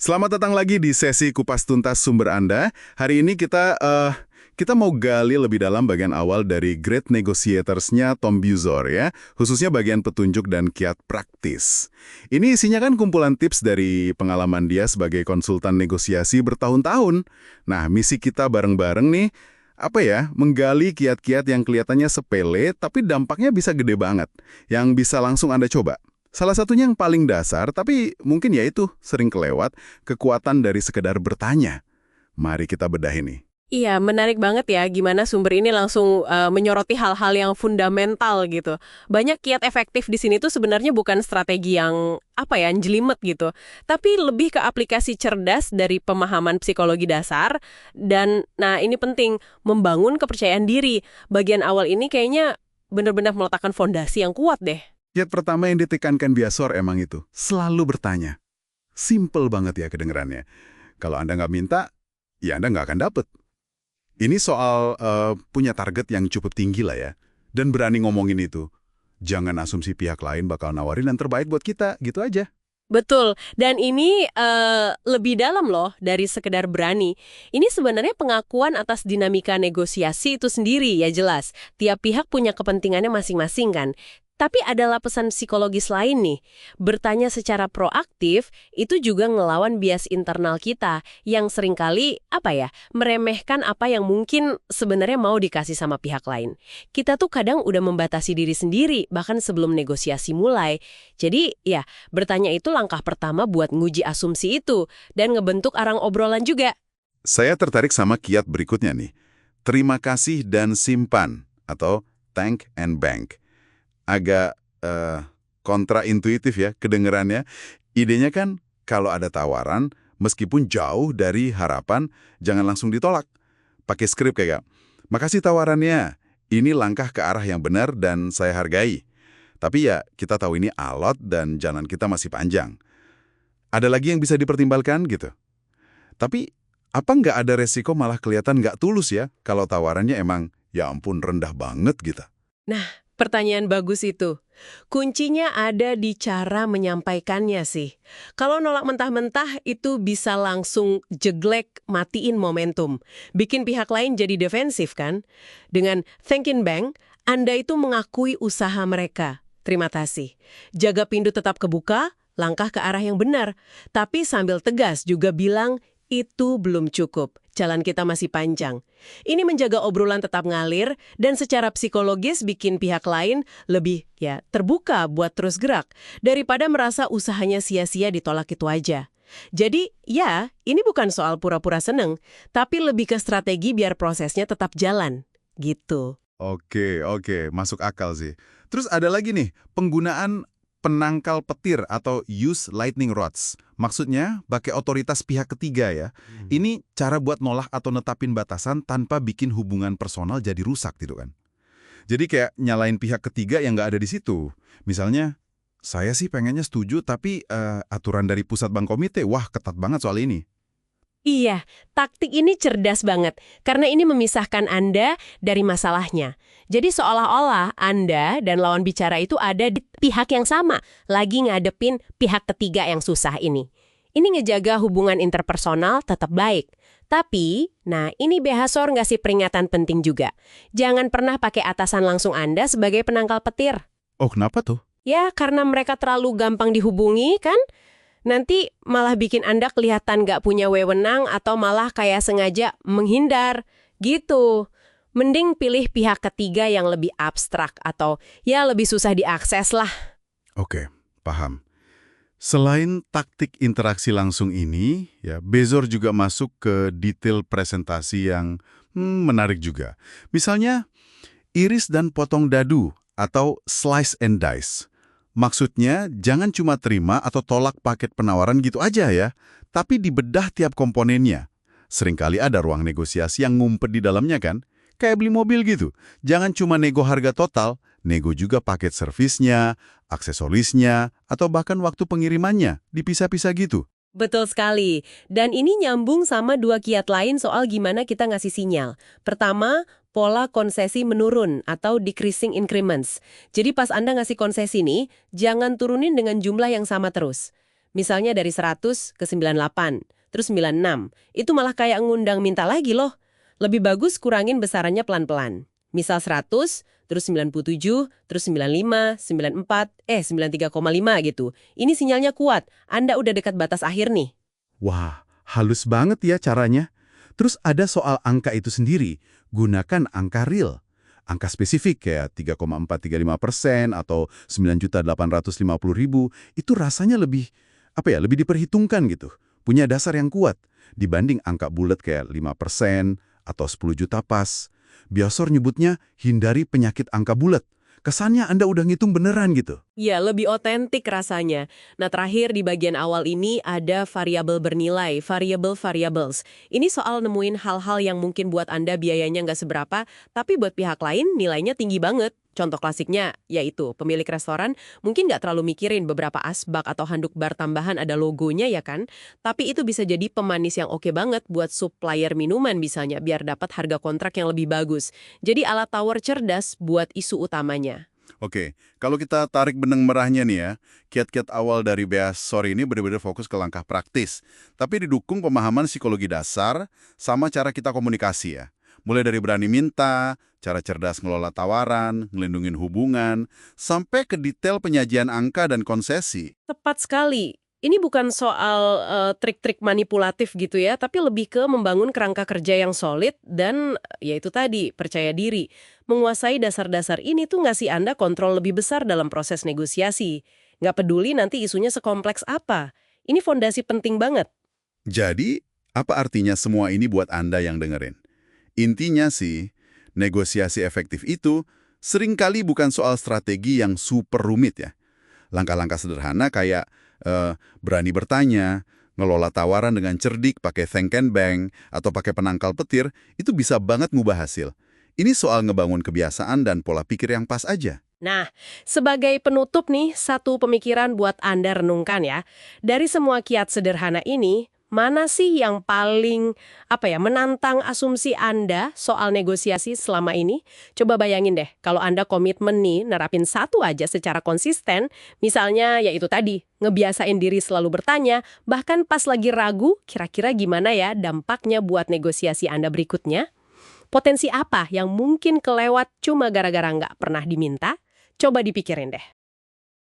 Selamat datang lagi di sesi Kupas Tuntas Sumber Anda. Hari ini kita mau gali lebih dalam bagian awal dari Great Negotiators-nya Tom Buzor ya, khususnya bagian petunjuk dan kiat praktis. Ini isinya kan kumpulan tips dari pengalaman dia sebagai konsultan negosiasi bertahun-tahun. Nah, misi kita bareng-bareng nih, menggali kiat-kiat yang kelihatannya sepele tapi dampaknya bisa gede banget, yang bisa langsung Anda coba. Salah satunya yang paling dasar, tapi mungkin ya itu sering kelewat, kekuatan dari sekedar bertanya. Mari kita bedah ini. Iya, menarik banget ya gimana sumber ini langsung menyoroti hal-hal yang fundamental gitu. Banyak kiat efektif di sini tuh sebenarnya bukan strategi yang jelimet gitu, tapi lebih ke aplikasi cerdas dari pemahaman psikologi dasar. Dan nah ini penting, membangun kepercayaan diri. Bagian awal ini kayaknya benar-benar meletakkan fondasi yang kuat deh. Kiat pertama yang ditekankan Buzor emang itu, selalu bertanya. Simple banget ya kedengerannya. Kalau Anda nggak minta, ya Anda nggak akan dapet. Ini soal punya target yang cukup tinggi lah ya. Dan berani ngomongin itu. Jangan asumsi pihak lain bakal nawarin yang terbaik buat kita, gitu aja. Betul, dan ini lebih dalam loh dari sekedar berani. Ini sebenarnya pengakuan atas dinamika negosiasi itu sendiri, ya jelas. Tiap pihak punya kepentingannya masing-masing kan. Tapi ada lapisan psikologis lain nih. Bertanya secara proaktif itu juga ngelawan bias internal kita yang seringkali meremehkan apa yang mungkin sebenarnya mau dikasih sama pihak lain. Kita tuh kadang udah membatasi diri sendiri bahkan sebelum negosiasi mulai. Jadi ya, bertanya itu langkah pertama buat nguji asumsi itu dan ngebentuk arang obrolan juga. Saya tertarik sama kiat berikutnya nih. Terima kasih dan simpan, atau thank and bank. Agak kontraintuitif ya kedengerannya. Idenya kan kalau ada tawaran, meskipun jauh dari harapan, jangan langsung ditolak. Pakai skrip kayak, makasih tawarannya, ini langkah ke arah yang benar dan saya hargai. Tapi ya, kita tahu ini alot dan jalan kita masih panjang. Ada lagi yang bisa dipertimbangkan gitu. Tapi, apa nggak ada resiko malah kelihatan nggak tulus ya, kalau tawarannya emang, ya ampun rendah banget gitu. Nah, pertanyaan bagus itu. Kuncinya ada di cara menyampaikannya sih. Kalau nolak mentah-mentah itu bisa langsung jeglek, matiin momentum. Bikin pihak lain jadi defensif kan? Dengan thank and bank, Anda itu mengakui usaha mereka. Terima kasih. Jaga pintu tetap kebuka, langkah ke arah yang benar. Tapi sambil tegas juga bilang, itu belum cukup. Jalan kita masih panjang. Ini menjaga obrolan tetap ngalir dan secara psikologis bikin pihak lain lebih terbuka buat terus gerak daripada merasa usahanya sia-sia ditolak itu aja. Jadi ini bukan soal pura-pura seneng, tapi lebih ke strategi biar prosesnya tetap jalan. Gitu. Oke, masuk akal sih. Terus ada lagi nih, penggunaan penangkal petir atau use lightning rods. Maksudnya, pakai otoritas pihak ketiga ya. Ini cara buat nolak atau netapin batasan tanpa bikin hubungan personal jadi rusak gitu kan. Jadi kayak nyalain pihak ketiga yang nggak ada di situ. Misalnya, saya sih pengennya setuju tapi aturan dari pusat bank komite, wah ketat banget soal ini. Iya, taktik ini cerdas banget, karena ini memisahkan Anda dari masalahnya. Jadi seolah-olah Anda dan lawan bicara itu ada di pihak yang sama, lagi ngadepin pihak ketiga yang susah ini. Ini ngejaga hubungan interpersonal tetap baik. Tapi, ini Buzor ngasih peringatan penting juga. Jangan pernah pakai atasan langsung Anda sebagai penangkal petir. Oh, kenapa tuh? Ya, karena mereka terlalu gampang dihubungi, kan? Nanti malah bikin Anda kelihatan nggak punya wewenang atau malah kayak sengaja menghindar. Gitu. Mending pilih pihak ketiga yang lebih abstrak atau lebih susah diakses lah. Oke, paham. Selain taktik interaksi langsung ini, Buzor juga masuk ke detail presentasi yang menarik juga. Misalnya, iris dan potong dadu atau slice and dice. Maksudnya, jangan cuma terima atau tolak paket penawaran gitu aja ya, tapi dibedah tiap komponennya. Seringkali ada ruang negosiasi yang ngumpet di dalamnya kan, kayak beli mobil gitu. Jangan cuma nego harga total, nego juga paket servisnya, aksesorisnya, atau bahkan waktu pengirimannya, dipisah-pisah gitu. Betul sekali. Dan ini nyambung sama dua kiat lain soal gimana kita ngasih sinyal. Pertama, pola konsesi menurun atau decreasing increments. Jadi pas Anda ngasih konsesi nih, jangan turunin dengan jumlah yang sama terus. Misalnya dari 100 ke 98, terus 96. Itu malah kayak ngundang minta lagi loh. Lebih bagus kurangin besarannya pelan-pelan. Misal 100, terus 97, terus 95, 94, 93,5 gitu. Ini sinyalnya kuat. Anda udah dekat batas akhir nih. Wah, halus banget ya caranya. Terus ada soal angka itu sendiri. Gunakan angka real. Angka spesifik kayak 3,435% atau 9.850.000 itu rasanya lebih diperhitungkan gitu. Punya dasar yang kuat dibanding angka bulat kayak 5% atau 10 juta pas. Biasor nyebutnya hindari penyakit angka bulat. Kesannya Anda udah ngitung beneran gitu. Ya, lebih otentik rasanya. Nah, terakhir di bagian awal ini ada variabel bernilai, variable variables. Ini soal nemuin hal-hal yang mungkin buat Anda biayanya nggak seberapa, tapi buat pihak lain nilainya tinggi banget. Contoh klasiknya, yaitu pemilik restoran mungkin nggak terlalu mikirin beberapa asbak atau handuk bar tambahan ada logonya ya kan? Tapi itu bisa jadi pemanis yang oke banget buat supplier minuman misalnya, biar dapat harga kontrak yang lebih bagus. Jadi alat tawar cerdas buat isu utamanya. Oke, kalau kita tarik benang merahnya nih ya, kiat-kiat awal dari Beasor ini benar-benar fokus ke langkah praktis, tapi didukung pemahaman psikologi dasar sama cara kita komunikasi ya. Mulai dari berani minta, cara cerdas ngelola tawaran, ngelindungin hubungan, sampai ke detail penyajian angka dan konsesi. Tepat sekali. Ini bukan soal trik-trik manipulatif gitu ya, tapi lebih ke membangun kerangka kerja yang solid dan ya itu tadi, percaya diri. Menguasai dasar-dasar ini tuh ngasih Anda kontrol lebih besar dalam proses negosiasi. Nggak peduli nanti isunya sekompleks apa. Ini fondasi penting banget. Jadi, apa artinya semua ini buat Anda yang dengerin? Intinya sih, negosiasi efektif itu seringkali bukan soal strategi yang super rumit ya. Langkah-langkah sederhana kayak berani bertanya, ngelola tawaran dengan cerdik pakai think and bank, atau pakai penangkal petir, itu bisa banget ngubah hasil. Ini soal ngebangun kebiasaan dan pola pikir yang pas aja. Nah, sebagai penutup nih, satu pemikiran buat Anda renungkan ya. Dari semua kiat sederhana ini, mana sih yang paling menantang asumsi Anda soal negosiasi selama ini? Coba bayangin deh, kalau Anda komitmen nih nerapin satu aja secara konsisten, misalnya yaitu tadi, ngebiasain diri selalu bertanya, bahkan pas lagi ragu, kira-kira gimana ya dampaknya buat negosiasi Anda berikutnya? Potensi apa yang mungkin kelewat cuma gara-gara nggak pernah diminta? Coba dipikirin deh.